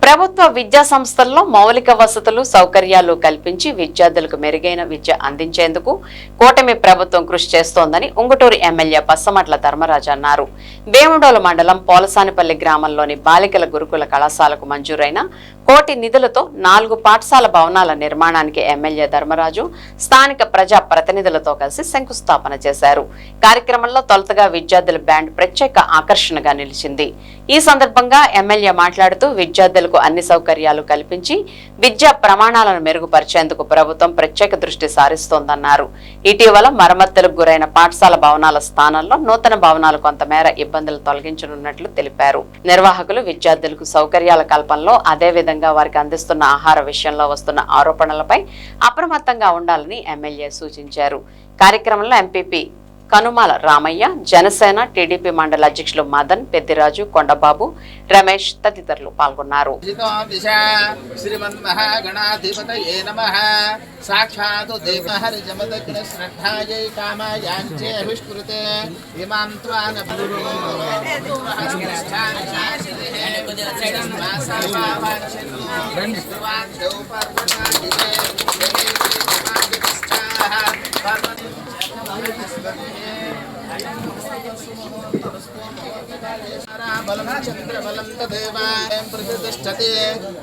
ప్రభుత్వ విద్యా సంస్థల్లో మౌలిక వసతులు సౌకర్యాలు కల్పించి విద్యార్థులకు మెరుగైన విద్య అందించేందుకు కూటమి ప్రభుత్వం కృషి చేస్తోందని ఉంగుటూరు ఎమ్మెల్యే పచ్చమట్ల ధర్మరాజు అన్నారు. వేముడోలు మండలం పోలసానిపల్లి గ్రామంలోని బాలికల గురుకుల కళాశాలకు మంజూరైన కోటి నిధులతో 4 పాఠశాల భవనాల నిర్మాణానికి ఎమ్మెల్యే ధర్మరాజు స్థానిక ప్రజా ప్రతినిధులతో కలిసి శంకుస్థాపన చేశారు. కార్యక్రమంలో తొలుతగా విద్యార్థుల బ్యాండ్ ప్రత్యేక ఆకర్షణగా నిలిచింది. ఈ సందర్భంగా ఎమ్మెల్యే మాట్లాడుతూ విద్యార్థులకు అన్ని సౌకర్యాలు కల్పించి విద్యా ప్రమాణాలను మెరుగుపరిచేందుకు ప్రభుత్వం ప్రత్యేక దృష్టి సారిస్తోందన్నారు. ఇటీవల మరమ్మతులకు గురైన పాఠశాల భవనాల స్థానంలో నూతన భవనాలు కొంతమేర ఇబ్బందులు తొలగించనున్నట్లు తెలిపారు. నిర్వాహకులు విద్యార్థులకు సౌకర్యాల కల్పనలో అదేవిధంగా వారికి అందిస్తున్న ఆహార విషయంలో వస్తున్న ఆరోపణలపై అప్రమత్తంగా ఉండాలని ఎమ్మెల్యే సూచించారు. కార్యక్రమంలో ఎంపీపీ కనుమాల రామయ్య, జనసేన టీడీపీ మండల అధ్యక్షులు మదన్, పెద్దిరాజు, కొండబాబు, రమేష్ తదితరులు పాల్గొన్నారు.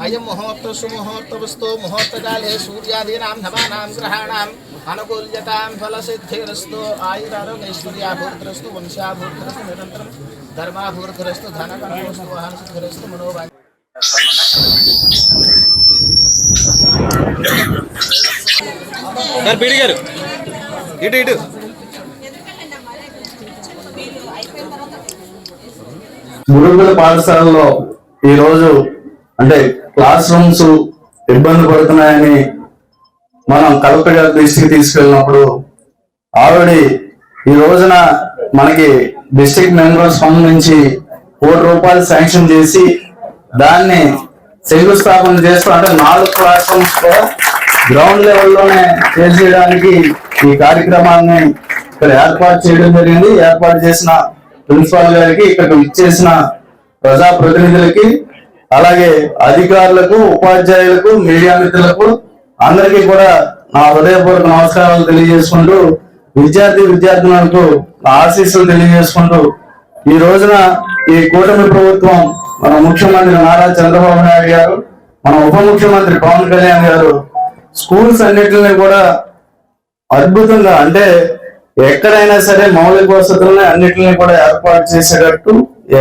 अयं मुहूर्त सुमुहूर्तवस्तु मुहूर्तकाले सूर्यादीनां नवानां ग्रहाणाम् अनुकूल्यतां फलसिद्धिरस्तु आयुरारोग्यैश्वर्याभिवृद्धिरस्तु वंशाभिवृद्धिरस्तु निरन्तरं धर्माभिवृद्धिरस्तु धनकनकस्तु वाहनसिद्धिरस्तु मनोवाञ्छा सर पीडी गाరు ఇటు ఇటు గురుకుల పాఠశాలలో ఈ రోజు అంటే క్లాస్ రూమ్స్ ఇబ్బంది పడుతున్నాయని మనం కలెక్టర్ గారి దృష్టికి తీసుకెళ్ళినప్పుడు ఆల్రెడీ ఈ రోజున మనకి డిస్ట్రిక్ట్ మెంబర్స్ ఫండ్ నుంచి ₹1 శాంక్షన్ చేసి దాన్ని శంకుస్థాపన చేస్తూ అంటే 4 క్లాస్ రూమ్స్ కూడా గ్రౌండ్ లెవెల్లోనే చేసేయడానికి ఈ కార్యక్రమాన్ని ఇక్కడ ఏర్పాటు చేయడం జరిగింది. ఏర్పాటు చేసిన ప్రిన్సిపాల్ గారికి, ఇక్కడ ఇచ్చేసిన ప్రజా ప్రతినిధులకి, అలాగే అధికారులకు, ఉపాధ్యాయులకు, మీడియా మిత్రులకు అందరికీ కూడా నా హృదయపూర్వక నమస్కారాలు తెలియజేసుకుంటూ విద్యార్థులకు ఆశీస్సులు తెలియజేసుకుంటూ ఈ రోజున ఈ కూటమి ప్రభుత్వం మన ముఖ్యమంత్రి నారా చంద్రబాబు నాయుడు గారు, మన ఉప ముఖ్యమంత్రి పవన్ కళ్యాణ్ గారు స్కూల్స్ అన్నిటిని కూడా అద్భుతంగా అంటే ఎక్కడైనా సరే మౌలిక వసతులని అన్నిటిని కూడా ఏర్పాటు చేసేటట్టు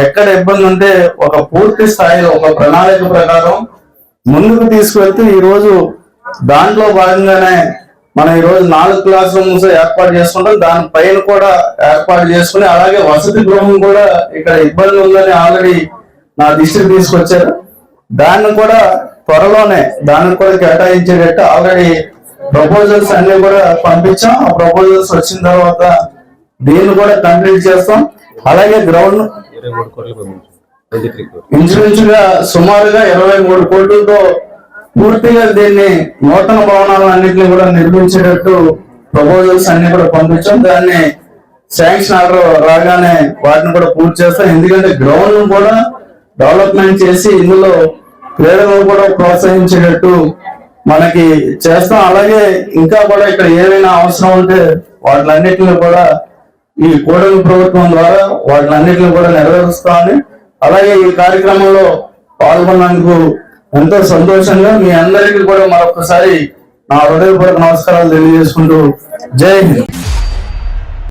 ఎక్కడ ఇబ్బంది ఉంటే ఒక పూర్తి స్థాయిలో ఒక ప్రణాళిక ప్రకారం ముందుకు తీసుకువెళ్తూ ఈ రోజు దాంట్లో భాగంగానే మనం ఈ రోజు 4 క్లాస్ రూమ్స్ ఏర్పాటు చేసుకుంటాం. దానిపైన కూడా ఏర్పాటు చేసుకుని అలాగే వసతి గృహం కూడా ఇక్కడ ఇబ్బంది ఉందని ఆల్రెడీ నా దృష్టికి తీసుకొచ్చారు. దాన్ని కూడా త్వరలోనే దానికి కూడా కేటాయించేటట్టు ఆల్రెడీ ప్రపోజల్స్ అన్ని కూడా పంపించాం. ఆ ప్రపోజల్స్ వచ్చిన తర్వాత దీన్ని కూడా కంప్లీట్ చేస్తాం. అలాగే గ్రౌండ్ ఇంచుమించుగా సుమారుగా 23 కోట్లతో పూర్తిగా దీన్ని నూతన భవనాలు అన్నింటినీ కూడా నిర్మించేటట్టు ప్రపోజల్స్ అన్ని కూడా పంపించాం. దాన్ని శాంక్షన్ ఆర్డర్ రాగానే వాటిని కూడా పూర్తి చేస్తాం. ఎందుకంటే గ్రౌండ్ కూడా డెవలప్మెంట్ చేసి ఇందులో క్రీడలను కూడా ప్రోత్సహించేటట్టు మనకి చేస్తాం. అలాగే ఇంకా కూడా ఇక్కడ ఏమైనా అవసరం ఉంటే వాటిలన్నిటిని కూడా ఈ కూటమి ప్రభుత్వం ద్వారా వాటిలన్నిటిని కూడా నెరవేరుస్తామని, అలాగే ఈ కార్యక్రమంలో పాల్గొన్నందుకు ఎంతో సంతోషంగా మీ అందరికీ కూడా మరొకసారి నా హృదయపూర్వక నమస్కారాలు తెలియజేసుకుంటూ జై హింద్.